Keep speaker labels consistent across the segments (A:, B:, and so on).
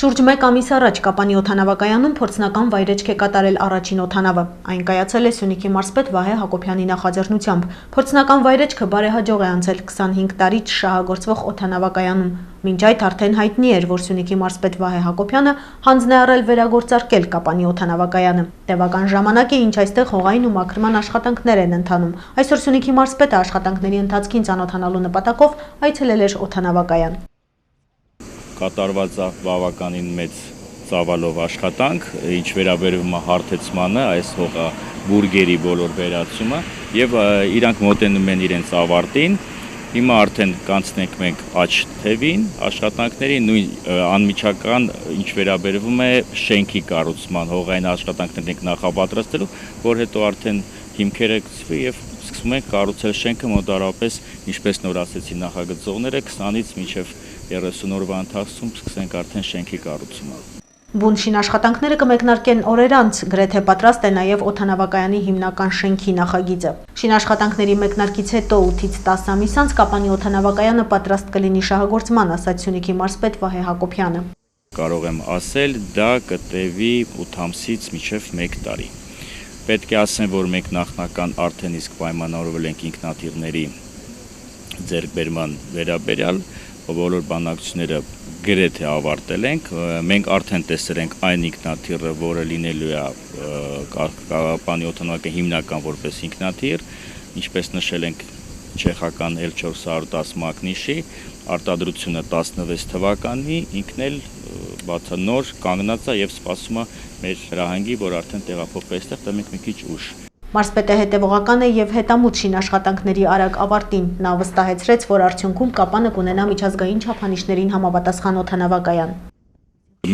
A: Շուրջ 1 ամիս առաջ Կապանի օդանավակայանում փորձնական վայրէջք է կատարել առաջին օդանավը։ Այն կայացել է Սյունիքի մարզպետ Վահե Հակոբյանի նախաձեռնությամբ։ Փորձնական վայրէջքը բարեհաջող է անցել 25 տարի շահագործվող օդանավակայանում։ Մինչ այդ արդեն հայտնի էր, որ Սյունիքի մարզպետ Վահե Հակոբյանը հանձն է առել վերագործարկել Կապանի օդանավակայանը։ Տևական ժամանակ է, ինչ այստեղ հողային ու մաքրման աշխատանքներ են ընթանում։ Այսօր Սյունիքի մարզպետը աշխատանքների ընթացքին ծանոթանալու նպատակով այցելել էր օդանավակայան։
B: Կատարված է բավականին մեծ ծավալով աշխատանք, ինչ վերաբերում է հարթեցմանը, այս հողա բուրգերի բոլոր վերացումը եւ իրանք մոտենում են իրենց ավարտին։ Հիմա արդեն կանցնենք մենք աջ թևին աշխատանքների նույն անմիջական ինչ վերաբերվում է շենքի կառուցման հողային աշխատանքներն ենք նախապատրաստելու, որ հետո արդեն հիմքերը գցվի եւ սկսում ենք կառուցել շենքը մոտարապես, ինչպես նոր ասեցի նախագծողները 20-ից մինչեւ 30 օրվա ընթացքում սկսենք արդեն շենքի կառուցումը։
A: Բուն շինաշխատանքները կմեկնարկեն օրեր անց, գրեթե պատրաստ է նաև օդանավակայանի հիմնական շենքի նախագիծը։ Շինաշխատանքների մեկնարկից հետո 8-ից 10 ամիս անց Կապանի օդանավակայանը պատրաստ կլինի շահագործման, ասաց Սյունիքի մարզպետ Վահե Հակոբյանը։
B: Կարող եմ ասել, դա կտևի 8 ամսից մինչև 1 տարի։ Պետք է ասեմ, որ մենք նախնական արդեն իսկ պայմանավորվել ենք ինքնաթիռների ձեռքբերման վերաբերյալ, բոլոր բանակցությունները գրեթե ավարտել ենք, մենք արդեն տեսել ենք այն ինքնաթիռը, որը լինելու է Կապանի օդանավակայանի հիմնական որպես ինքնաթիռ, ինչպես նշել ենք չեխական L410 Մագնիշի, արտադրությունը 16 թվականի, ինքն էլ բացանոր կանգնած է եւ սպասում է մեր հրահանգի, որ արդեն տեղափոխվի այստեղ, դա մենք մի քիչ ուշ։
A: Մարզպետը հետևողական է եւ հետամուտ շինաշխատանքների արագ ավարտին։ Նա վստահեցրեց, որ արդյունքում Կապանը կունենա միջազգային չափանիշներին համապատասխան օդանավակայան։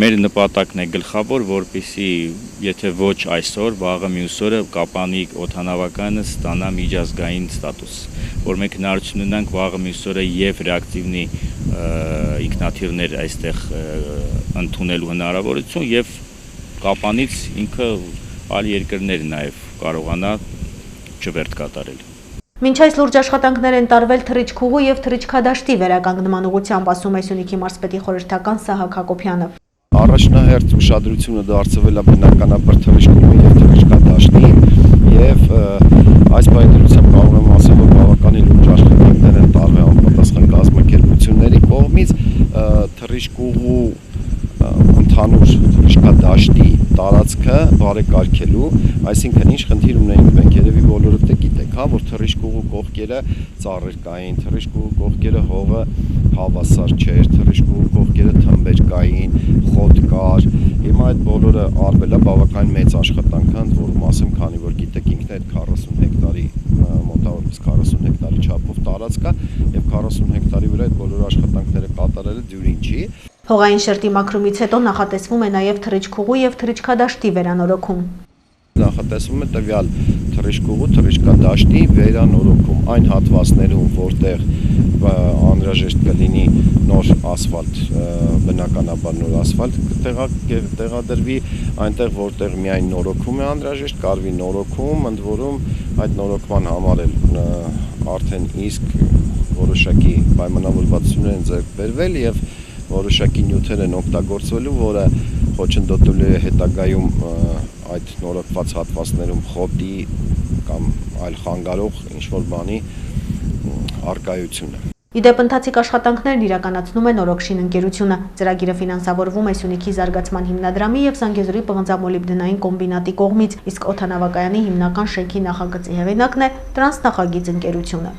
B: Մեր նպատակն է գլխավոր, որպեսզի եթե ոչ այսօր, վաղը մյուս օրը Կապանի օդանավակայանը ստանա միջազգային ստատուս, որ մենք հնարավորություն ունենանք վաղը մյուս օրը եւ ռեակտիվնի ինքնաթիռներ այստեղ ընդունելու հնարավորություն եւ Կապանից ինքը այլ երկրներ նաև կարողանա չվերթ կատարել։
A: Մինչ այս լուրջ աշխատանքներ են տարվել թռիչքուղու եւ թռիչքադաշտի վերականգնման ուղղությամբ, ասում է Սյունիքի մարզպետի խորհրդական Սահակ Հակոբյանը։
C: Առաջնահերթ ուշադրությունը դարձվել է բնականաբար թռիչքուղու եւ թռիչքադաշտին եւ այս պայմանությամբ կարող եմ ասել, որ բավականին լուրջ աշխատանքներ են տարվել համապատասխան կազմակերպությունների կողմից թռիչքուղու ընդհանուր թռիչքադաշտի տարածքը բարեկարգելու, այսինքն ինչ խնդիր ունենք մենք, երևի բոլորը գիտեք, հա, որ թռիչքուղու կողքերը ծառեր կային, թռիչքուղու կողքերը հողը հավասար չէր, թռիչքուղու կողքերը թմբեր կային, խոտ կար։ Հիմա այդ բոլորը արվել է բավականին մեծ աշխատանք, որում ասեմ, քանի որ գիտեք ինքն այդ 40 հեկտարի մոտավորապես 40 հեկտարի չափով տարածք է եւ 40 հեկտարի վրա այդ բոլոր աշխատանքները կատարելը դյուրին չի։
A: Հողային շերտի մաքրումից հետո նախատեսվում է նաև թռիչքուղու եւ թռիչքադաշտի վերանորոգում։
C: Նախատեսվում է տվյալ թռիչքուղու, թռիչքադաշտի վերանորոգում այն հատվածներում, որտեղ անհրաժեշտ կլինի նոր ասֆալտ, բնականաբար նոր ասֆալտ տեղադրվի, այնտեղ որտեղ միայն նորոգում է անհրաժեշտ, կարվի նորոգում, ընդ որում այդ նորոգման համար էլ արդեն իսկ որոշակի պայմանավորվածություններ են ձեռք բերվել եւ որոշակի նյութեր են օգտագործվելու, որը խոչընդոտելու է հետագայում այդ նորոգված հատվածներում խոտի կամ այլ խանգարող ինչ-որ բանի առկայությունը։
A: Իդեպ ընթացիկ աշխատանքներն իրականացնում է Նորոգշին ընկերությունը։ Ծրագիրը ֆինանսավորվում է Սյունիքի զարգացման հիմնադրամի եւ Զանգեզուրի պղնձամոլիբդենային կոմբինատի կողմից, իսկ օդանավակայանի հիմնական շենքի նախագծի հեղինակն է Տրանսնախագիծ ընկերությունը։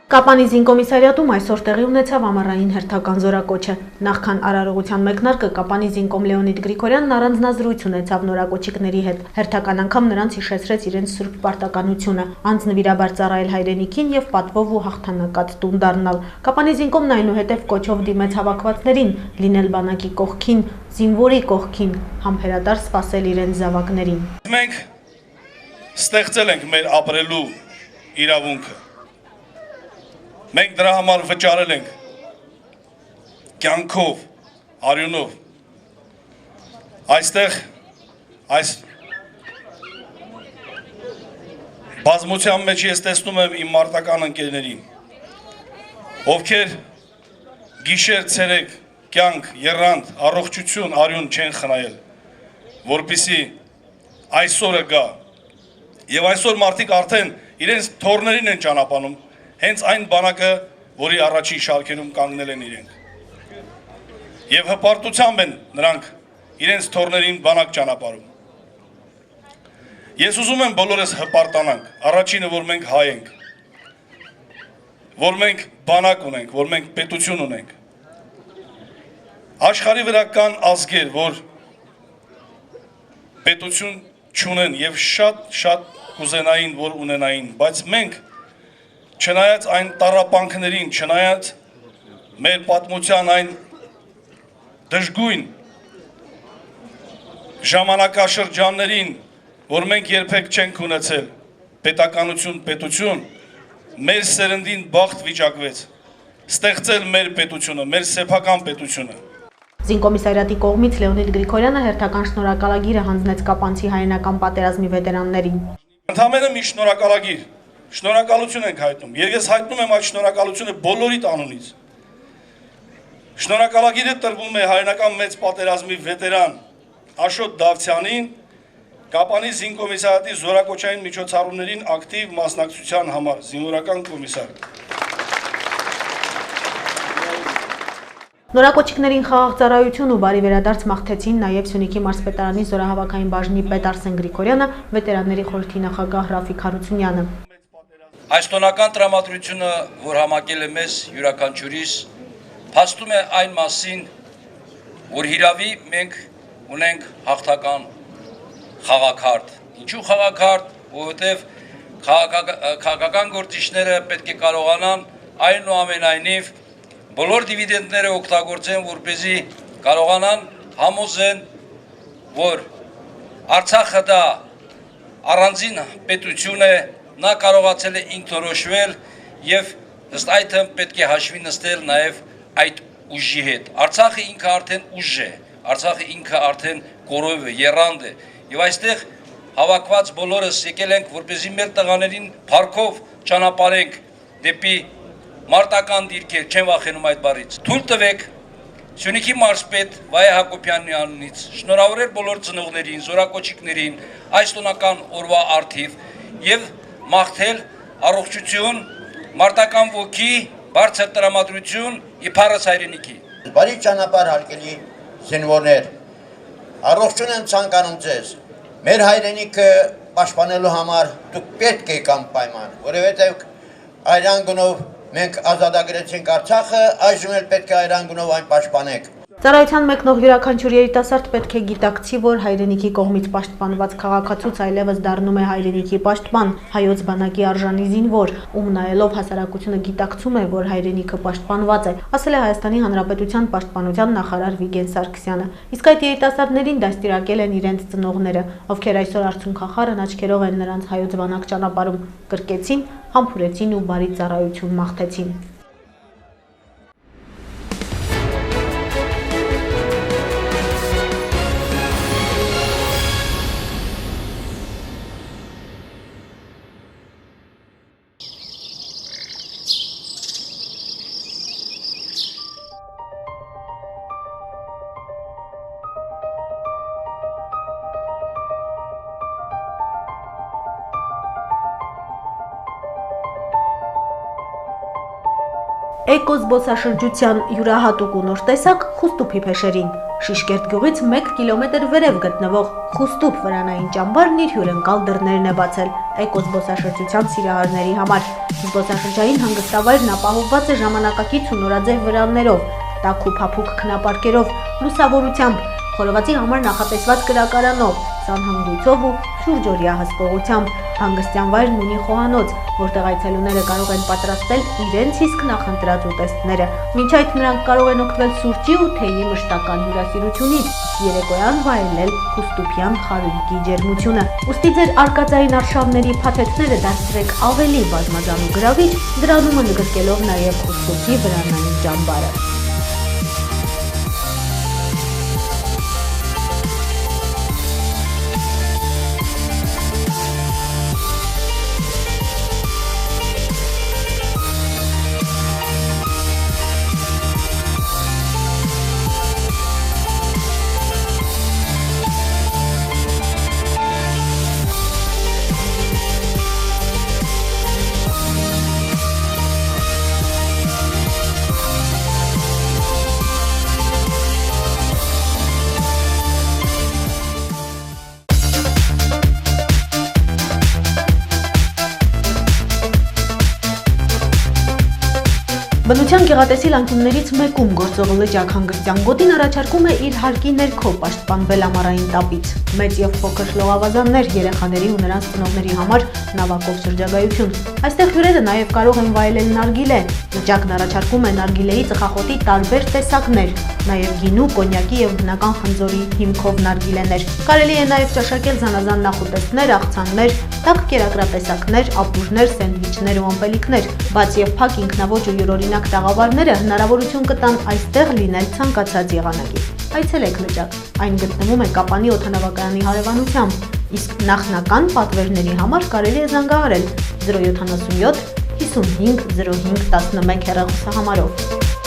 A: Կապանի զինկոմիսարիատում այսօր տեղի ունեցավ ամառային հերթական զորակոչը։ Նախքան արարողության մեկնարկը Կապանի զինկոմ Լեոնիդ Գրիգորյանն առանձնազրույց ունեցավ նորակոչիկների հետ։ Հերթական անգամ նրանց հիշեցրեց իրենց սուրբ պարտականությունը, անձնվիրաբար ծառայել հայրենիքին եւ պատվով ու հաղթանակած տուն դառնալ։ Կապանի զինկոմն այնուհետև կոչով դիմեց հավաքվածներին լինել բանակի կողքին, զինվորի կողքին, համբերատար սպասել իրենց զավակներին։
D: Մենք ստեղծել ենք մեր ապրելու իրավունքը։ Մենք դրա համար վճարել ենք կյանքով, արյունով։ Այստեղ այս բազմության մեջ ես տեսնում եմ իմ մարտական ընկերներին, ովքեր գիշեր ցերեկ կյանք, երրանդ, առողջություն, արյուն չեն խնայել, որպեսզի այսօրը գա։ Եվ այսօր մարդիկ արդեն իրենց թորներին են ճանապարհում, հենց այն բանակը, որի առաջին շարքերում կանգնել են իրենք։ Եվ հպարտությամբ են նրանք իրենց թորներին բանակ ճանապարհում։ Ես ուզում եմ բոլորս հպարտանանք, առաջինը, որ մենք հայ ենք, որ մենք բանակ ունենք, որ մենք պետություն ունենք։ Աշխարհի վրա կան ազգեր, որ պետություն չունեն եւ շատ կուզենային, որ ունենային, բայց մենք չնայած այն տառապանքներին, չնայած մեր պատմության այն դժգույն ժամանակաշրջաններին, որ մենք երբեք չենք ունեցել պետականություն, պետություն, մեր սերնդին բախտ վիճակվեց ստեղծել մեր պետությունը, մեր սեփական պետությունը։
A: Զինկոմիսարիատի կողմից Լեոնիդ Գրիգորյանը հերթական շնորհակալագիր հանձնեց Կապանցի հայերենական պատերազմի վետերաններին։
D: Ընդհանրապես մի շնորհակալագիր, շնորհակալություն ենք հայտնում, եւ ես հայտնում եմ այդ շնորհակալությունը բոլորի անունից։ Շնորհակալագիրը տրվում է հայերենական մեծ պատերազմի վետերան Աշոտ Դավթյանին, Կապանի զինկոմիսարիատի զորակոչային միջոցառումներին ակտիվ մասնակցության համար, զինվորական կոմիսար։
A: Նորակոչիկներին խաղաղ ծառայություն ու բարի վերադարձ մաղթեցին նաև Սյունիքի մարզպետարանի զորահավաքային բաժնի պետ Արսեն Գրիգորյանը, վետերանների խորհրդի նախագահ Ռաֆիկ Հարությունյանը։
E: Այս տոնական տրամադրությունը, որ համակել է մեզ յուրաքանչյուրիս, փաստում է այն մասին, որ հիրավի մենք ունենք հաղթական խաղաքարտ։ Ինչու խաղաքարտ, որովհետև քաղաքական գործիչները պետք է կարողանան այնուամենայնիվ բոլոր դիվիդենդները օգտագործեն, որպեսզի կարողանան համոզեն, որ Արցախը դա առանձին պետություն է, նա կարողացել է ինքնորոշվել եւ ըստ այդմ պետք է հաշվի նստել նաեւ այդ ուժի հետ։ Արցախը ինքը արդեն ուժ է, Արցախը ինքը արդեն կորով է, երանգ է։ Եվ այստեղ հավաքված բոլորս եկել ենք, որպեսզի մեր տղաներին փառքով ճանապարհենք դեպի մարտական դիրքեր, չեմ վախենում այդ բառից։ Թույլ տվեք Սյունիքի մարզպետ Վահե Հակոբյանի անունից շնորհավորել բոլոր ծնողներին, զորակոչիկներին այս տոնական օրվա առթիվ եւ մաղթել առողջություն, մարտական ոգի, բարձր տրամադրություն իբարս հայրենիքի։
F: Բարի ճանապարհ հարգելի զինվորներ, առողջություն եմ ցանկանում ձեզ։ Մեր հայրենիքը պաշտպանելու համար դուք պետք եք անպայման, որովհետև այրան գնով մենք ազատագրեցինք Արցախը, այժմ էլ պետք է այրան գնով այն պաշտպանենք։
A: Ծառայության մեկնող յուրաքանչյուր երիտասարդ պետք է գիտակցի, որ հայրենիքի կողմից պաշտպանված քաղաքացուց այլևս դառնում է հայրենիքի պաշտպան, հայոց բանակի արժանի զինվոր, ում նայելով հասարակությունը գիտակցում է, որ հայրենիքը պաշտպանված է, ասել է Հայաստանի Հանրապետության պաշտպանության նախարար Վիգեն Սարգսյանը։ Իսկ այդ երիտասարդներին դաստիարակել են իրենց ծնողները, ովքեր այսօր արցունքախառն աչքերով են նրանց հայոց բանակ ճանապարհում, կրկեցին, համբուրեցին ու բարի ծառայություն մաղթեցին։ Էկո զբոսաշրջության յուրահատուկ ու նոր տեսակ Խուստուփի փեշերին։ Շիշկերտ գյուղից 1 կիլոմետր վերև գտնվող Խուստուփ վրանային ճամբարն իր հյուրընկալ դռներն է բացել էկո զբոսաշրջության սիրահարների համար։ Զբոսաշրջային հանգստավայրն ապահովված է ժամանակակից ու նորաձև վրաններով, տաք ու փափուկ քնապարկերով, լուսավորությամբ, խորովածի համար նախատեսված կրակարանով, սանհանգույցով ու շուրջօրյա հսկողությամբ։ Հանգստյան վայրն ունի խոհանոց, որտեղ այցելուները կարող են պատրաստել իրենց իսկ նախընտրած ուտեստները։ Մինչ այդ նրանք կարող են օգտվել սուրճի ու թեյի մշտական հյուրասիրությունից, երեկոյան վայելել Խուստուփյան խարույկի ջերմությունը։ Ուստի ձեր արկածային արշավների փաթեթները դարձրեք ավելի բազմազան ու գրավիչ, դրանում ընդգրկելով նաև Խուստուփի վրանային ճամբարը։ Բնության գեղատեսիլ անկյուններից մեկում գործող լճակ հանգստյան գոտին առաջարկում է իր հարկի ներքո պաշտպանվել ամառային տապից։ Մեծ եւ փոքր լողավազաններ, երեխաների ու նրանց ծնողների համար նավակով շրջագայություն։ Այստեղ հյուրերը նաեւ կարող են վայելել նարգիլե։ Լճակն առաջարկում է նարգիլեի ծխախոտի տարբեր տեսակներ, նաեւ գինու, կոնյակի եւ բնական խնձորի հիմքով նարգիլեներ։ Կարելի է նաեւ ճաշակել զանազան նախուտեստներ, աղցաններ, տաք կերակրատեսակներ, ապուժներ, սենդվիչներ ու ամպելիքներ։ Բաց եւ փակ ինքնավոճ ու յուրօրինակ տաղավարները հնարավորություն կտան այստեղ լինել ցանկացած եղանակի։ Այցելեք լճակ։ Այն գտնվում է Կապանի օդանավակայանի հարևանությամբ, իսկ նախնական պատվերների համար կարելի է զանգահարել 077 55 05 11 հեռախոսահամարով։